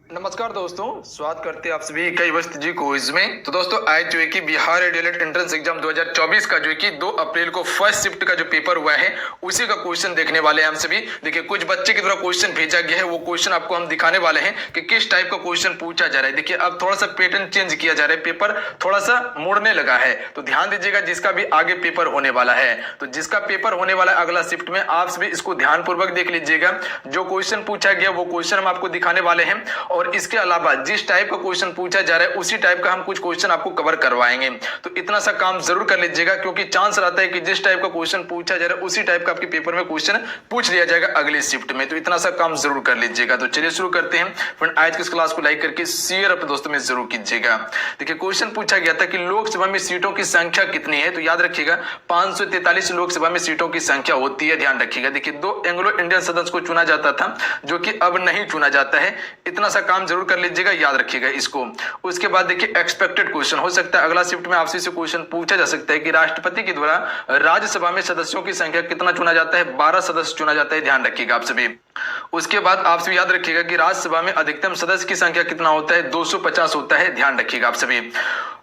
नमस्कार दोस्तों, स्वागत करते हैं आप सभी कई वस्त जी क्विज में। तो दोस्तों आज जो है कि बिहार डीएलएड एंट्रेंस एग्जाम 2024 का जो है कि 2 अप्रैल को फर्स्ट शिफ्ट का जो पेपर हुआ है उसी का क्वेश्चन देखने वाले हैं हम सभी। देखिए कुछ बच्चे के द्वारा क्वेश्चन भेजा गया है, वो क्वेश्चन आपको हम दिखाने वाले हैं कि किस टाइप का क्वेश्चन पूछा जा रहा है। देखिए अब थोड़ा सा पैटर्न चेंज किया जा रहा है, पेपर थोड़ा सा मुड़ने लगा है, तो ध्यान दीजिएगा जिसका भी आगे पेपर होने वाला है। तो जिसका पेपर होने वाला है अगला शिफ्ट में, आप सभी इसको ध्यान पूर्वक देख लीजिएगा। जो क्वेश्चन पूछा गया वो क्वेश्चन हम आपको दिखाने वाले हैं, और इसके अलावा जिस टाइप का क्वेश्चन पूछा जा रहा है उसी टाइप का हम कुछ क्वेश्चन आपको कवर करवाएंगे। तो इतना सा काम जरूर कर लीजिएगा, क्योंकि चांस रहता है कि जिस टाइप का क्वेश्चन पूछा जा रहा है उसी टाइप का आपके पेपर में क्वेश्चन पूछ लिया जाएगा अगले शिफ्ट में। तो इतना सा काम जरूर कर लीजिएगा। तो चलिए शुरू करते हैं। फ्रेंड आज की इस क्लास को लाइक करके शेयर अपने दोस्तों में जरूर कीजिएगा। देखिए क्वेश्चन पूछा गया था कि लोकसभा में सीटों की संख्या कितनी है। तो याद रखिएगा 543 लोकसभा में सीटों की संख्या होती है, ध्यान रखिएगा। देखिए 2 एंग्लो इंडियन सदस्य को चुना जाता था, जो कि अब नहीं चुना जाता है। इतना सा काम जरूर कर लीजिएगा, याद रखिएगा इसको। उसके बाद देखिए एक्सपेक्टेड क्वेश्चन हो सकता है अगला शिफ्ट में आपसे से क्वेश्चन पूछा जा सकता है कि राष्ट्रपति के द्वारा राज्यसभा में सदस्यों की संख्या कितना चुना जाता है। 12 सदस्य चुना जाता है, ध्यान रखिएगा आप सभी। उसके बाद आप सभी याद रखिएगा कि राज्यसभा में अधिकतम सदस्य की संख्या कितना होता है, 250 होता है, ध्यान रखिएगा आप सभी।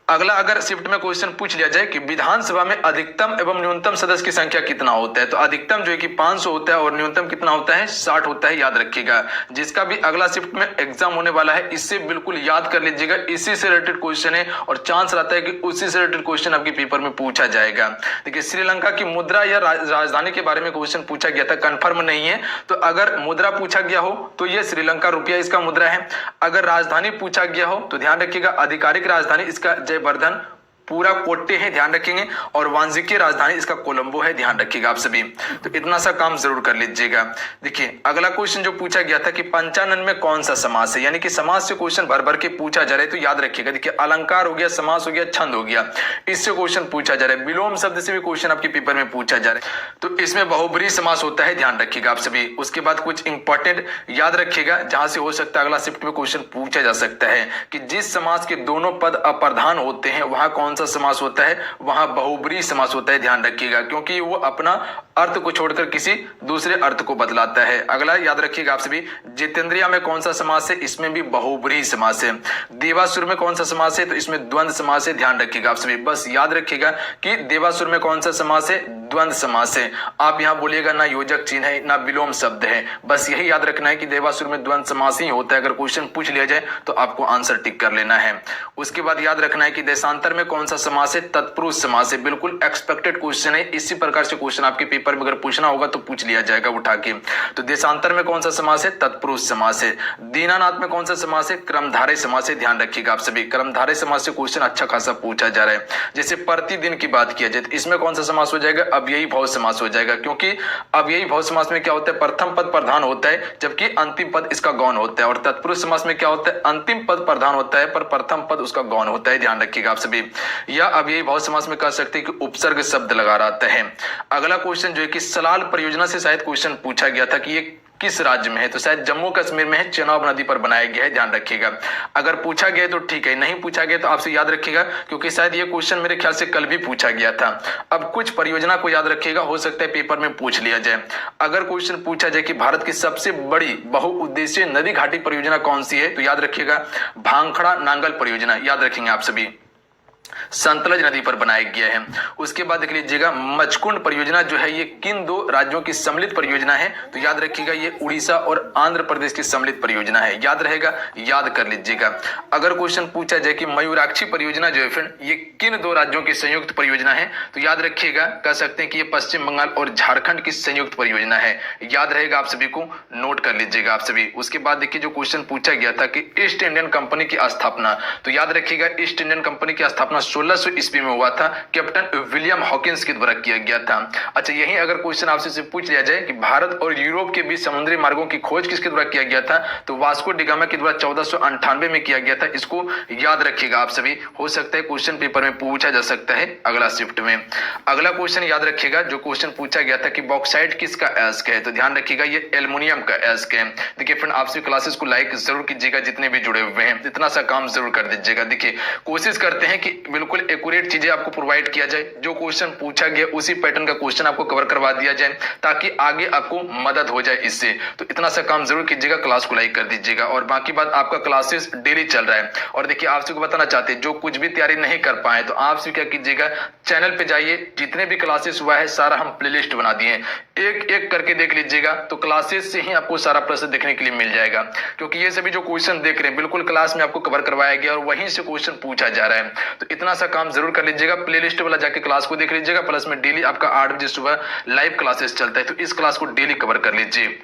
अगला अगर शिफ्ट में क्वेश्चन पूछ लिया जाए कि विधानसभा में अधिकतम एवं न्यूनतम सदस्य की संख्या कितना होता है, तो अधिकतम जो है कि 500 होता है और न्यूनतम कितना होता है, 60 होता है, याद रखिएगा। जिसका भी अगला शिफ्ट में एग्जाम होने वाला है इससे बिल्कुल याद कर लीजिएगा, इसी से रिलेटेड क्वेश्चन है और चांस रहता है कि उसी से रिलेटेड क्वेश्चन आपके पेपर में पूछा जाएगा। देखिए श्रीलंका की मुद्रा या राजधानी के बारे में क्वेश्चन पूछा गया था, कंफर्म नहीं है। तो अगर मुद्रा पूछा गया हो तो यह श्रीलंका रुपया इसका मुद्रा है। अगर राजधानी पूछा गया हो तो ध्यान रखिएगा आधिकारिक राजधानी इसका जयवर्धन पूरा कोट्टे है, ध्यान रखेंगे। और वाणिज्यिक राजधानी इसका कोलंबो है, ध्यान रखिएगा आप सभी। तो इतना सा काम जरूर कर लीजिएगा। देखिए अगला क्वेश्चन जो पूछा गया था कि पंचानन में कौन सा समास है, यानी कि समास से क्वेश्चन भर भर के पूछा जा रहा है। तो याद रखिएगा देखिए अलंकार हो गया, समास हो गया, छंद हो गया, इससे क्वेश्चन पूछा जा रहा है। विलोम शब्द से भी क्वेश्चन आपके पेपर में पूछा जा रहा है, तो इसमें बहुब्रीहि समास होता है, ध्यान रखिएगा आप सभी। उसके बाद कुछ इंपॉर्टेंट याद रखिएगा जहां से हो सकता है अगला शिफ्ट में क्वेश्चन पूछा जा सकता है कि जिस समास के दोनों पद अप्रधान होते हैं वहां कौन सा समास होता है, वहां बहुब्रीहि समास होता है, ध्यान रखिएगा, क्योंकि वो अपना अर्थ को छोड़कर किसी दूसरे अर्थ को बदलाता है। अगला याद रखिएगा आप सभी, जितेंद्रिया में कौन सा समास है, इसमें भी बहुब्रीहि समास है। देवासुर में कौन सा समास है, तो इसमें द्वंद्व समास है, ध्यान रखिएगा आप सभी। बस याद रखिएगा कि देवासुर में कौन सा समास है, द्वंद्व समास है। आप यहां बोलिएगा ना योजक चिन्ह है ना विलोम शब्द है, बस यही याद रखना है कि देवासुर में द्वंद्व समास ही होता है। अगर क्वेश्चन पूछ लिया जाए तो आपको आंसर टिक कर लेना है। उसके बाद याद रखना है कि देशांतर में कौन सा समास है, तत्पुरुष समास है। बिल्कुल एक्सपेक्टेड क्वेश्चन है, इसी प्रकार से क्वेश्चन आपके पेपर में अगर पूछना होगा तो पूछ लिया जाएगा उठा के। तो देशांतर में कौन सा समास है, तत्पुरुष समास है। दीनानाथ में कौन सा समास है, क्रमधारय समास है, ध्यान रखिएगा आप सभी। क्रमधारय समास से क्वेश्चन अच्छा खासा पूछा जा रहा है। जैसे प्रतिदिन की बात किया जाए तो इसमें कौन सा समास हो जाएगा, अव्ययी भाव समास हो जाएगा, क्योंकि अव्ययी भाव समास में क्या होता है, प्रथम पद प्रधान होता है जबकि अंतिम पद इसका गौण होता है। और तत्पुरुष समास में क्या होता है, अंतिम पद प्रधान होता है पर प्रथम पद उसका गौण होता है, ध्यान रखिएगा आप सभी। या अव्ययी भाव समास में कह सकते हैं कि उपसर्ग शब्द लगा रहता है। अगला क्वेश्चन जो है कि सलाल परियोजना से शायद क्वेश्चन पूछा गया था कि ये किस राज्य में है, तो शायद जम्मू कश्मीर में है, चेनाब नदी पर बनाया गया है, ध्यान रखिएगा। अगर पूछा गया तो ठीक है, नहीं पूछा गया तो आपसे याद रखिएगा, क्योंकि शायद ये क्वेश्चन मेरे ख्याल से कल भी पूछा गया था। अब कुछ परियोजना को याद रखिएगा, हो सकता है पेपर में पूछ लिया जाए। अगर क्वेश्चन पूछा जाए कि भारत की सबसे बड़ी बहुउद्देशीय नदी घाटी परियोजना कौन सी है, तो याद रखिएगा भांखड़ा नांगल परियोजना, याद रखेंगे आप सभी, सतलज नदी पर बनाया गया है। उसके बाद देख लीजिएगा मचकुंड परियोजना जो है ये किन 2 राज्यों की सम्मिलित परियोजना है, तो याद रखिएगा ये उड़ीसा और आंध्र प्रदेश की सम्मिलित परियोजना है, याद रहेगा, याद कर लीजिएगा। अगर क्वेश्चन पूछा जाए कि मयूराक्षी परियोजना जो है फ्रेंड ये किन 2 राज्यों की संयुक्त परियोजना है, तो याद रखिएगा कह सकते हैं कि ये पश्चिम बंगाल और झारखंड की संयुक्त परियोजना है, याद रहेगा, आप सभी को नोट कर लीजिएगा आप सभी। उसके बाद देखिए जो क्वेश्चन पूछा गया था कि ईस्ट इंडियन कंपनी की स्थापना, तो याद रखिएगा ईस्ट इंडियन कंपनी की स्थापना 1600 ईस्वी में हुआ था, कैप्टन विलियम हॉकिंस के द्वारा किया गया था। अच्छा यही अगर क्वेश्चन आपसे पूछ लिया जाए कि भारत और यूरोप के बीच समुद्री मार्गों की खोज किसके द्वारा किया गया था, तो वास्को डी गामा के द्वारा 1498 में किया गया था। इसको याद रखिएगा आप सभी, हो सकता है क्वेश्चन पेपर में पूछा जा सकता है अगला शिफ्ट में। अगला क्वेश्चन याद रखिएगा जो क्वेश्चन पूछा गया था कि बॉक्साइट किसका एस्क है, तो ध्यान रखिएगा ये एल्युमिनियम का एस्क है। देखिए फ्रेंड आपसे क्लासेस को लाइक जरूर कीजिएगा जितने भी जुड़े हुए हैं, इतना सा काम जरूर कर दीजिएगा। देखिए कोशिश करते हैं कि बिल्कुल बिल्कुल एक्यूरेट चीजें आपको प्रोवाइड किया जाए, जो क्वेश्चन पूछा गया उसी पैटर्न का क्वेश्चन आपको कवर करवा दिया जाए ताकि आगे आपको मदद हो जाए इससे। तो इतना सा काम जरूर कीजिएगा, क्लास को लाइक कर दीजिएगा। और बाकी बात, आपका क्लासेस डेली चल रहा है। और देखिए आप सबको बताना चाहते हैं जो कुछ भी तैयारी नहीं कर पाए तो आप सब क्या कीजिएगा, चैनल पे जाइए, जितने भी क्लासेस हुआ है सारा हम प्लेलिस्ट बना दिए हैं, एक एक करके देख लीजिएगा। तो क्लासेस से ही आपको सारा प्रश्न देखने के लिए मिल जाएगा, क्योंकि ये सभी जो क्वेश्चन देख रहे हैं बिल्कुल क्लास में आपको कवर करवाया गया और वहीं से क्वेश्चन पूछा जा रहा है। तो इतना सा काम जरूर कर लीजिएगा, प्लेलिस्ट वाला जाके क्लास को देख लीजिएगा। प्लस में डेली आपका 8 बजे सुबह लाइव क्लासेस चलता है, तो इस क्लास को डेली कवर कर लीजिए।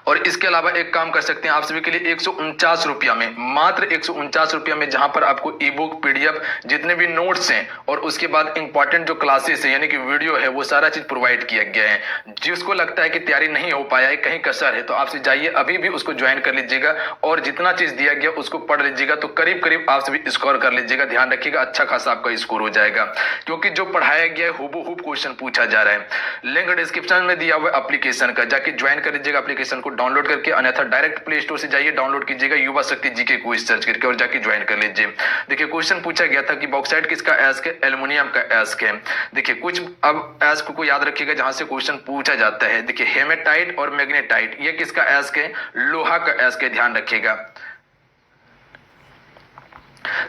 और इसके अलावा एक काम कर सकते हैं आप सभी के लिए 149 रुपया में, मात्र 149 रुपया में, जहां पर आपको ई बुक, पीडीएफ, जितने भी नोट्स हैं और उसके बाद इंपॉर्टेंट जो क्लासेस है यानी कि वीडियो है, वो सारा चीज प्रोवाइड किया गया है। जिसको लगता है कि तैयारी नहीं हो पाया है, कहीं कसर है, तो आपसे जाइए अभी भी उसको ज्वाइन कर लीजिएगा और जितना चीज दिया गया उसको पढ़ लीजिएगा। तो करीब करीब आप सभी स्कोर कर लीजिएगा। ध्यान रखिएगा, अच्छा खासा आपका स्कोर हो जाएगा, क्योंकि जो पढ़ाया गया है हूबहू क्वेश्चन पूछा जा रहा है। लिंक डिस्क्रिप्शन में दिया हुआ एप्लीकेशन का, जाके ज्वाइन कर लीजिएगा, एप्लीकेशन को डाउनलोड करके, अन्यथा डायरेक्ट प्ले स्टोर से जाइए, डाउनलोड कीजिएगा युवा शक्ति जीके क्विज सर्च करके और जाके ज्वाइन कर लीजिए। देखिए क्वेश्चन पूछा गया था कि बॉक्साइट किसका एस्क है, एल्युमिनियम का एस्क है। देखिए कुछ अब एस्क को याद रखिएगा जहां से क्वेश्चन पूछा जाता है। देखिए हेमेटाइट और मैग्नेटाइट, ये किसका एस्क है, लोहा का एस्क है, ध्यान रखिएगा।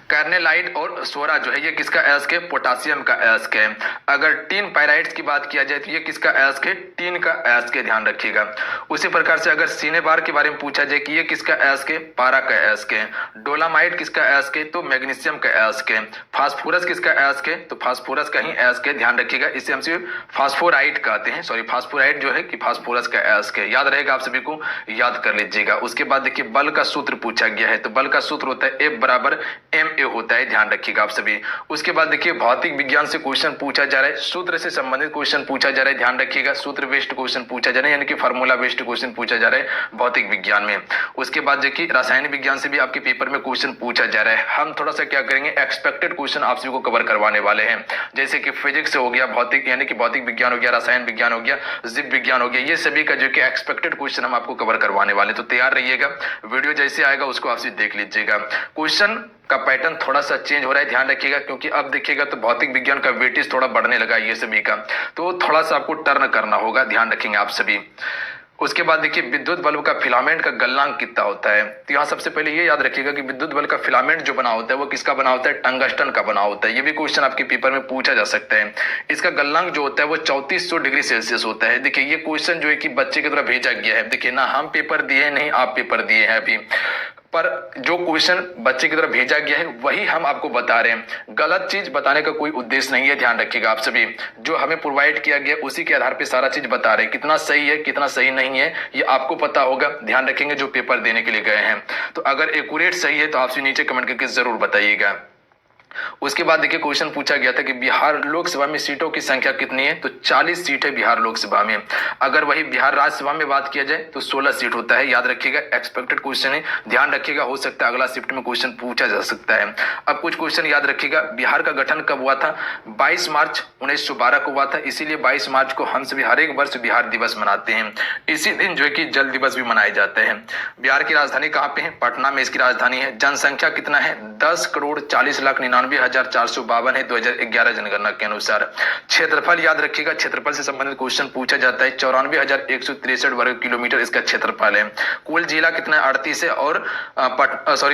कार्नेलाइट और सोरा जो है ये किसका एस्क है, पोटासियम का एस्क है। अगर टीन पायराइट्स की बात किया जाए तो ये किसका एस्क है, टीन का एस्क है, ध्यान रखिएगा। उसी प्रकार से अगर सिनेबार के बारे में पूछा जाए कि ये किसका एस्क है, पारा का एस्क है। डोलामाइट किसका एस्क है, तो मैग्नीशियम का एस्क है। फास्फोरस किसका एस्क है, तो फास्फोरस का ही एस्क है, ध्यान रखिएगा। इसे हम सिर्फ फास्फोराइट कहते हैं, सॉरी फास्फोराइट जो है कि फास्फोरस का एस्क है, याद रहेगा, आप सभी को याद कर लीजिएगा। उसके बाद देखिए बल का सूत्र पूछा गया है, तो बल का सूत्र होता है F बराबर ma होता है, ध्यान रखिएगा आप सभी। उसके बाद देखिए भौतिक विज्ञान से क्वेश्चन पूछा जा रहा है, सूत्र से संबंधित क्वेश्चन पूछा जा रहा है, ध्यान रखिएगा। सूत्र बेस्ड क्वेश्चन पूछा जा रहा है, यानी कि फार्मूला बेस्ड क्वेश्चन पूछा जा रहा है भौतिक विज्ञान में। उसके बाद देखिए रासायनिक विज्ञान से भी आपके पेपर में क्वेश्चन पूछा जा रहा है। हम थोड़ा सा क्या करेंगे, एक्सपेक्टेड क्वेश्चन आप सभी को कवर करवाने वाले हैं, जैसे कि फिजिक्स हो गया, भौतिक यानी कि भौतिक विज्ञान हो गया, रसायन विज्ञान हो गया, जीव विज्ञान हो गया, ये सभी का जो कि एक्सपेक्टेड क्वेश्चन हम आपको कवर करवाने वाले। तो तैयार रहिएगा, वीडियो जैसे आएगा उसको आप देख लीजिएगा। क्वेश्चन का पैटर्न थोड़ा सा चेंज हो रहा है, ध्यान रखिएगा, क्योंकि अब देखिएगा तो भौतिक विज्ञान का वेटेज थोड़ा बढ़ने लगा है ये सभी का, तो थोड़ा सा आपको टर्न करना होगा, ध्यान रखेंगे आप सभी। उसके बाद देखिए विद्युत बल्ब का फिलामेंट का गलनांक कितना होता है, तो यहाँ सबसे पहले ये याद रखिएगा कि विद्युत बल्ब का फिलामेंट जो बना होता है वो किसका बना होता है, टंगस्टन का बना होता है। ये भी क्वेश्चन आपके पेपर में पूछा जा सकता है। इसका गलनांक जो होता है वो 3400 डिग्री सेल्सियस होता है। देखिए ये क्वेश्चन जो है कि बच्चे की तरफ भेजा गया है, देखिए ना हम पेपर दिए नहीं आप पेपर दिए हैं अभी, पर जो क्वेश्चन बच्चे की तरफ भेजा गया है वही हम आपको बता रहे हैं। गलत चीज बताने का कोई उद्देश्य नहीं है, ध्यान रखिएगा आप सभी। जो हमें प्रोवाइड किया गया उसी के आधार पे सारा चीज बता रहे हैं, कितना सही है कितना सही नहीं है ये आपको पता होगा, ध्यान रखेंगे जो पेपर देने के लिए गए हैं। तो अगर एक्यूरेट सही है तो आपसे नीचे कमेंट करके जरूर बताइएगा। उसके बाद देखिए क्वेश्चन पूछा गया था कि बिहार लोकसभा में सीटों की संख्या कितनी है, तो 40 सीट है बिहार लोकसभा में। अगर वही बिहार राज्यसभा में बात किया जाए तो 16 सीट होता है, याद रखिएगा, एक्सपेक्टेड क्वेश्चन है, ध्यान रखिएगा, हो सकता है अगला शिफ्ट में क्वेश्चन पूछा जा सकता है। अब कुछ क्वेश्चन याद रखिएगा, बिहार का गठन कब हुआ था, 22 मार्च 1912 को हुआ था, इसीलिए 22 मार्च को हम सभी हर एक वर्ष बिहार दिवस मनाते हैं। इसी दिन जो है कि जल दिवस भी मनाए जाते हैं। बिहार की राजधानी कहाँ पे है, पटना में इसकी राजधानी है। जनसंख्या कितना है, 10,40,99,452 है 2011 जनगणना के अनुसार। क्षेत्रफल याद रखिएगा, क्षेत्रफल से संबंधित क्वेश्चन पूछा जाता है, 94,163 वर्ग किलोमीटर इसका क्षेत्रफल है। कुल जिला कितना है, 38 है। और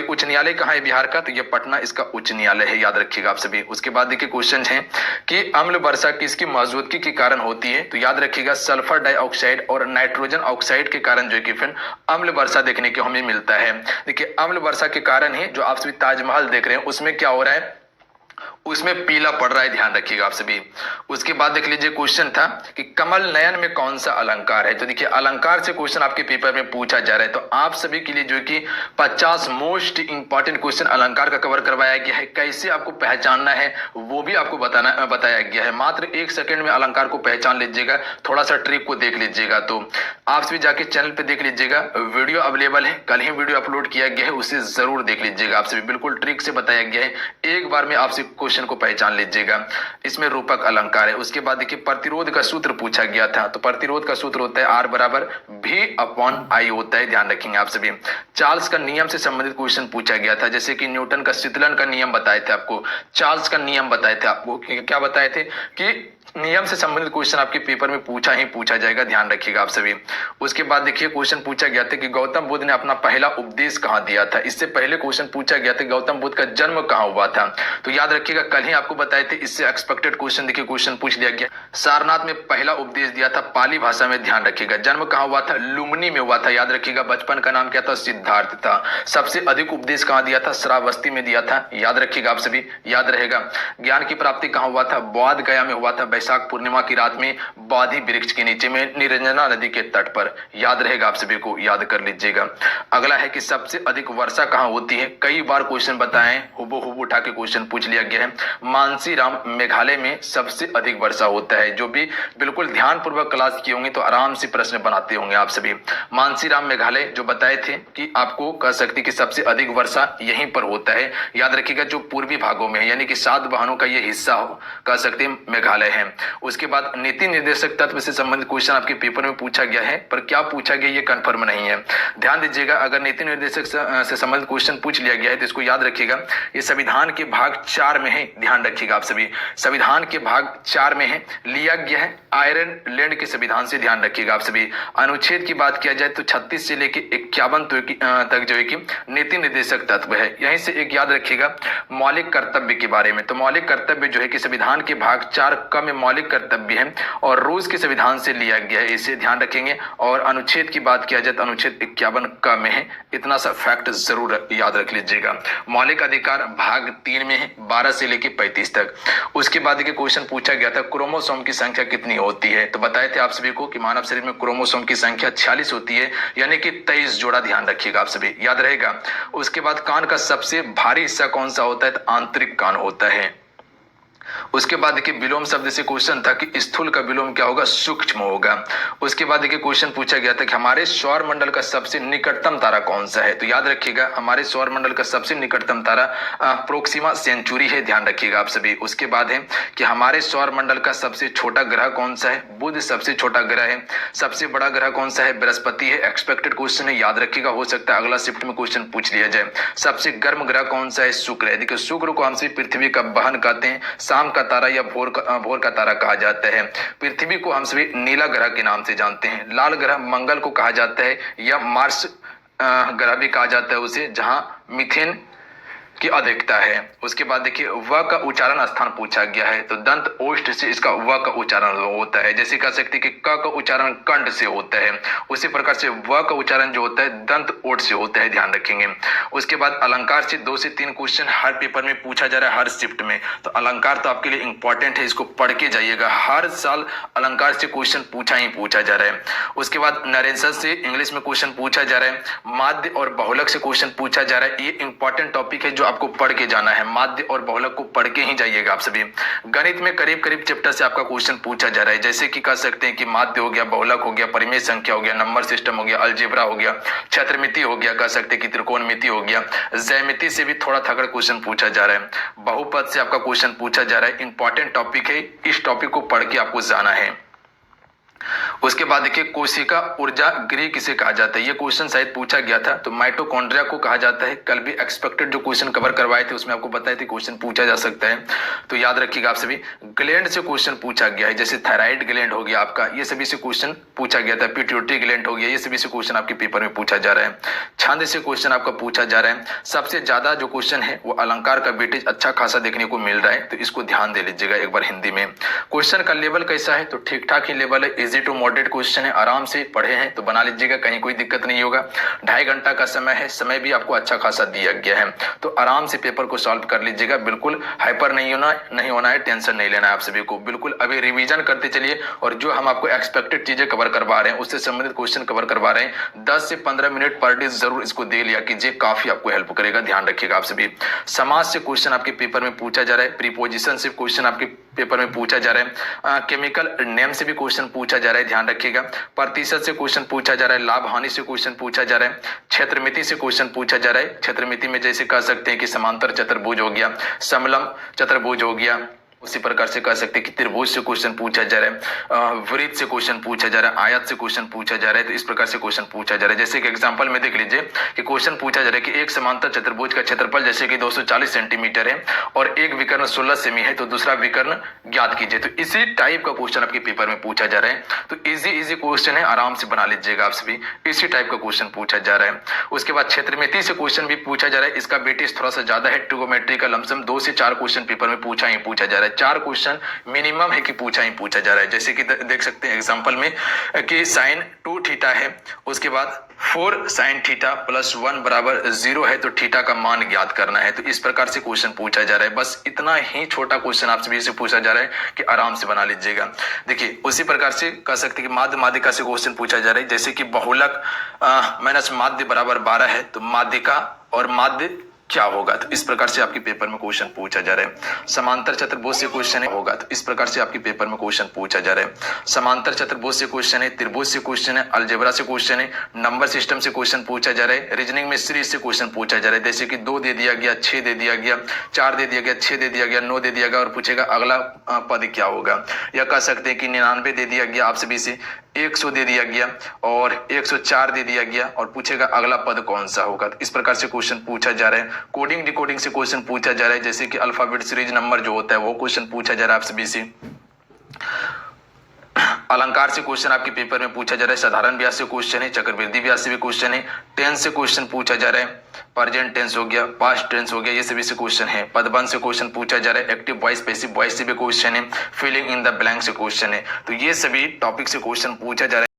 उच्च न्यायालय कहाँ है बिहार का, तो ये पटना इसका उच्च न्यायालय है, याद रखिएगा आप सभी। उसके बाद देखिए क्वेश्चन है कि अम्ल वर्षा किसकी मौजूदगी के कारण होती है, तो याद रखिएगा सल्फर डाइऑक्साइड और नाइट्रोजन ऑक्साइड के कारण जो है कि फिर अम्ल वर्षा देखने को हमें मिलता है। देखिए अम्ल वर्षा के कारण ही जो आप सभी ताजमहल देख रहे हैं उसमें क्या हो रहा है, उसमें पीला पड़ रहा है, ध्यान रखिएगा आप सभी। उसके बाद देख लीजिए क्वेश्चन था कि कमल नयन में कौन सा अलंकार है, तो देखिए अलंकार से क्वेश्चन आपके पेपर में पूछा जा रहा है। तो आप सभी के लिए जो है कि 50 मोस्ट इंपॉर्टेंट क्वेश्चन अलंकार का कवर करवाया गया है। कैसे आपको पहचानना है वो भी आपको बताया गया है। मात्र 1 सेकंड में अलंकार को पहचान लीजिएगा, थोड़ा सा ट्रिक को देख लीजिएगा। तो आप सभी जाके चैनल पे देख लीजिएगा, वीडियो अवेलेबल है, कल ही वीडियो अपलोड किया गया है, उसे जरूर देख लीजिएगा। आप सभी बिल्कुल ट्रिक से बताया गया है, एक बार में आपसे क्वेश्चन को पहचान लीजिएगा। इसमें रूपक अलंकार है। उसके बाद देखिए प्रतिरोध का सूत्र पूछा गया था, तो प्रतिरोध का सूत्र होता है R बराबर V/I होता है, ध्यान रखेंगे आप सभी। चार्ल्स का नियम से संबंधित क्वेश्चन पूछा गया था, जैसे कि न्यूटन का शीतलन का नियम बताए थे आपको, चार्ल्स का नियम बताए थे आपको, क्या बताए थे कि नियम से संबंधित क्वेश्चन आपके पेपर में पूछा ही पूछा जाएगा, ध्यान रखिएगा आप सभी। उसके बाद देखिए क्वेश्चन पूछा गया था कि गौतम बुद्ध ने अपना पहला उपदेश कहाँ दिया था। इससे पहले क्वेश्चन पूछा गया था गौतम बुद्ध का जन्म कहाँ हुआ था, तो याद रखिएगा कल ही आपको बताए थे। इससे एक्सपेक्टेड क्वेश्चन देखिए क्वेश्चन पूछ लिया गया। सारनाथ में पहला उपदेश दिया था पाली भाषा में, ध्यान रखिएगा। जन्म कहाँ हुआ था, लुम्बिनी में हुआ था, याद रखिएगा। बचपन का नाम क्या था, सिद्धार्थ था। सबसे अधिक उपदेश कहाँ दिया था, श्रावस्ती में दिया था, याद रखिएगा आप सभी, याद रहेगा। ज्ञान की प्राप्ति कहाँ हुआ था, बोध गया में हुआ था, वैशाख पूर्णिमा की रात में बोधि वृक्ष के नीचे में निरंजना नदी के तट पर, याद रहेगा आप सभी को, याद कर लीजिएगा। अगला है कि सबसे अधिक वर्षा कहाँ होती है, कई बार क्वेश्चन बताएं, हुबहू उठा के क्वेश्चन पूछ लिया गया है। मानसीराम मेघालय में सबसे अधिक वर्षा होता है। जो भी बिल्कुल ध्यानपूर्वक क्लास किए होंगे तो आराम से प्रश्न बनाते होंगे आप सभी। मानसीराम मेघालय जो बताए थे कि आपको कह सकते कि सबसे अधिक वर्षा यहीं पर होता है, याद रखिएगा, जो पूर्वी भागों में है, यानी कि 7 वाहनों का ये हिस्सा हो, कह सकते हैं मेघालय है। उसके बाद नीति निर्देशक तत्व से संबंधित क्वेश्चन आपके पेपर में पूछा गया है, पर क्या पूछा गया ये कंफर्म नहीं है, ध्यान दीजिएगा। अगर नीति निर्देशक से संबंधित क्वेश्चन पूछ लिया गया है तो इसको याद रखिएगा, ये संविधान के भाग 4 में है, ध्यान रखिएगा आप सभी। संविधान के भाग 4 में है, लिया गया है आयरलैंड के संविधान से, ध्यान रखिएगा आप सभी। अनुच्छेद की बात किया जाए तो 36 से लेकर 51 तक जो है कि नीति निर्देशक तत्व है। यहीं से एक याद रखिएगा मौलिक कर्तव्य के बारे में, तो मौलिक कर्तव्य जो है कि संविधान के भाग 4 क में मौलिक कर्तव्य है और रूस के संविधान से लिया गया है, इसे ध्यान रखेंगे। और अनुच्छेद की बात किया जाए तो अनुच्छेद 51 क में है, इतना सा फैक्ट जरूर याद रख लीजिएगा। मौलिक अधिकार भाग 3 में है, 12 से लेकर 35 तक। उसके बाद के क्वेश्चन पूछा गया था क्रोमोसोम की संख्या कितनी होती है, तो बताए थे आप सभी को कि मानव शरीर में क्रोमोसोम की संख्या 46 होती है, यानी कि 23 जोड़ा, ध्यान रखिएगा आप सभी, याद रहेगा। उसके बाद कान का सबसे भारी हिस्सा कौन सा होता है, तो आंतरिक कान होता है। उसके बाद देखिए विलोम शब्द से क्वेश्चन था कि स्थूल का विलोम क्या होगा, सूक्ष्म होगा। उसके बाद देखिए क्वेश्चन पूछा गया था कि हमारे सौर मंडल का सबसे निकटतम तारा कौन सा है, तो याद रखिएगा हमारे सौर मंडल का सबसे निकटतम तारा प्रोक्सिमा सेंचुरी है, ध्यान रखिएगा आप सभी। उसके बाद है कि हमारे सौर मंडल का सबसे छोटा ग्रह कौन सा है, बुध सबसे छोटा ग्रह है। सबसे बड़ा ग्रह कौन सा है, बृहस्पति है। एक्सपेक्टेड क्वेश्चन है, याद रखिएगा, हो सकता है अगला शिफ्ट में क्वेश्चन पूछ लिया जाए। सबसे गर्म ग्रह कौन सा है, शुक्र है। देखिए शुक्र को हमसे पृथ्वी का बहन कहते हैं, शाम का तारा या भोर का तारा कहा जाता है। पृथ्वी को हम सभी नीला ग्रह के नाम से जानते हैं। लाल ग्रह मंगल को कहा जाता है या मार्स ग्रह भी कहा जाता है उसे, जहां मीथेन की अधिकता है। उसके बाद देखिए व का उच्चारण स्थान पूछा गया है, तो दंत ओष्ठ से इसका व का उच्चारण होता है। जैसे कह सकते हैं कि क का उच्चारण कंठ से होता है, उसी प्रकार से व का उच्चारण जो होता है दंत ओठ से होता है, ध्यान रखेंगे। उसके बाद अलंकार से 2 से 3 क्वेश्चन हर पेपर में पूछा जा रहा है, हर शिफ्ट में। तो अलंकार तो आपके लिए इंपॉर्टेंट है, इसको पढ़ के जाइएगा, हर साल अलंकार से क्वेश्चन पूछा ही पूछा जा रहा है। उसके बाद नरेंसर से इंग्लिश में क्वेश्चन पूछा जा रहा है। माध्य और बहुलक से क्वेश्चन पूछा जा रहा है, ये इंपॉर्टेंट टॉपिक है जो आपको पढ़ के जाना है। माध्य और बहुलक को पढ़ के ही जाइएगा आप सभी। गणित में करीब करीब चैप्टर से आपका क्वेश्चन पूछा जा रहा है, जैसे कि कह सकते हैं कि माध्य हो गया, बहुलक हो गया, परिमेय संख्या हो गया, नंबर सिस्टम हो गया, अलजेब्रा हो गया, क्षेत्रमिति हो गया, कह सकते हैं कि त्रिकोणमिति हो गया, ज्यामिति से भी थोड़ा थोड़ा क्वेश्चन पूछा जा रहा है। बहुपद से आपका क्वेश्चन पूछा जा रहा है, इंपॉर्टेंट टॉपिक है, इस टॉपिक को पढ़ के आपको जाना है। उसके बाद देखिए कोशिका ऊर्जा गृह किसे कहा जाता है, ये क्वेश्चन शायद पूछा गया था, तो माइटोकॉन्ड्रिया को कहा जाता है। कल भी एक्सपेक्टेड जो क्वेश्चन कवर करवाए थे उसमें आपको बताए थे क्वेश्चन पूछा जा सकता है, तो याद रखिएगा आप सभी। ग्लैंड से क्वेश्चन पूछा गया है, जैसे थायराइड ग्लैंड हो गया आपका, ये सभी से क्वेश्चन पूछा गया था। पिट्यूटरी ग्लैंड हो गया, ये सभी से क्वेश्चन आपके पेपर में पूछा जा रहा है। छंद से क्वेश्चन आपका पूछा जा रहा है। सबसे ज्यादा जो क्वेश्चन है वो अलंकार का वेटेज अच्छा खासा देखने को मिल रहा है, तो इसको ध्यान दे लीजिएगा एक बार हिंदी में। क्वेश्चन का लेवल कैसा है, तो ठीक ठाक ही लेवल है, इजी टू मॉडरेट क्वेश्चन है, आराम से पढ़े हैं तो बना लीजिएगा, कहीं कोई दिक्कत नहीं होगा। 2.5 घंटा का समय है, समय भी आपको अच्छा खासा दिया गया है, तो आराम से पेपर को सॉल्व कर लीजिएगा। बिल्कुल हाइपर नहीं होना है, टेंशन नहीं लेना है आप सभी को। बिल्कुल अभी रिवीजन करते चलिए, और जो हम आपको एक्सपेक्टेड चीजें कवर करवा रहे हैं उससे संबंधित क्वेश्चन कवर करवा रहे हैं, 10 से 15 मिनट पर डे जरूर इसको दे लिया कीजिए, काफी आपको हेल्प करेगा, ध्यान रखिएगा आप सभी। समाज से क्वेश्चन आपके पेपर में पूछा जा रहा है, प्रीपोजिशन से क्वेश्चन आपके पेपर में पूछा जा रहा है। केमिकल नेम से भी क्वेश्चन पूछा जा रहा है, ध्यान रखिएगा। प्रतिशत से क्वेश्चन पूछा जा रहा है, लाभ हानि से क्वेश्चन पूछा जा रहा है, क्षेत्रमिति से क्वेश्चन पूछा जा रहा है। क्षेत्रमिति में जैसे कह सकते हैं कि समांतर चतुर्भुज हो गया, समलंब चतुर्भुज हो गया, उसी प्रकार से कह सकते हैं कि त्रिभुज से क्वेश्चन पूछा जा रहा है, वृत्त से क्वेश्चन पूछा जा रहा है, आयत से क्वेश्चन पूछा जा रहा है। तो इस प्रकार से क्वेश्चन पूछा जा रहा है। जैसे कि एग्जांपल में देख लीजिए कि क्वेश्चन पूछा जा रहा है कि एक समांतर चतुर्भुज का क्षेत्रफल जैसे कि 240 सेंटीमीटर है और एक विकर्ण 16 सेमी है, तो दूसरा विकर्ण ज्ञात कीजिए। तो इसी टाइप का क्वेश्चन आपके पेपर में पूछा जा रहा है। तो इजी क्वेश्चन है, आराम से बना लीजिएगा आप सभी। इसी टाइप का क्वेश्चन पूछा जा रहा है। उसके बाद क्षेत्रमिति से क्वेश्चन भी पूछा जा रहा है। इसका वेटेज थोड़ा सा ज्यादा है। ट्रिगोनोमेट्री का लमसम 2 से 4 क्वेश्चन पेपर में पूछा जा रहा है। 4 क्वेश्चन मिनिमम है कि पूछा जा रहा है। जैसे कि देख सकते हैं एग्जांपल में कि साइन 2 थीटा है, उसके बाद 4 साइन थीटा प्लस 1 बराबर 0 है, तो थीटा का मान ज्ञात करना है। तो इस प्रकार से क्वेश्चन पूछा जा रहा है। बस इतना ही छोटा क्वेश्चन आप सभी से पूछा जा रहा है कि आराम से बना लीजिएगा। देखिए उसी प्रकार से कह सकते हैं कि माध्य माध्यिका से क्वेश्चन पूछा जा रहा है। जैसे कि बहुलक माइनस माध्य बराबर 12 है, तो माध्यिका और माध्य क्या होगा। तो इस प्रकार से आपके पेपर में क्वेश्चन पूछा जा रहा है। समांतर चतुर्भुज से क्वेश्चन होगा, तो इस प्रकार से आपके पेपर में क्वेश्चन पूछा जा रहा है। समांतर चतुर्भुज से क्वेश्चन है, त्रिभुज से क्वेश्चन है, अलजेब्रा से क्वेश्चन है, नंबर सिस्टम से क्वेश्चन पूछा जा रहा है, रीजनिंग में सीरीज से क्वेश्चन पूछा जा रहा है। जैसे कि 2 दे दिया गया, 6 दे दिया गया, 4 दे दिया गया, 6 दे दिया गया, 9 दे दिया गया और पूछेगा अगला पद क्या होगा। या कह सकते हैं कि 99 दे दिया गया आप सभी से, 100 दे दिया गया और 104 दे दिया गया और पूछेगा अगला पद कौन सा होगा। तो इस प्रकार से क्वेश्चन पूछा जा रहा है। कोडिंग डिकोडिंग से क्वेश्चन पूछा जा रहा है। जैसे कि अल्फाबेट सीरीज नंबर जो होता है वो क्वेश्चन पूछा जा रहा है आप सभी से। अलंकार से क्वेश्चन आपके पेपर में पूछा जा रहा है। साधारण ब्याज से क्वेश्चन है, चक्रवृद्धि ब्याज से भी क्वेश्चन है, टेंस से क्वेश्चन पूछा जा रहा है, प्रेजेंट टेंस हो गया, पास्ट टेंस हो गया, ये सभी से क्वेश्चन है। पदबंध से क्वेश्चन पूछा जा रहा है, एक्टिव वॉइस पैसिव वॉइस से भी क्वेश्चन है, फिलिंग इन द ब्लैंक से क्वेश्चन है। तो ये सभी टॉपिक से क्वेश्चन पूछा जा रहा है।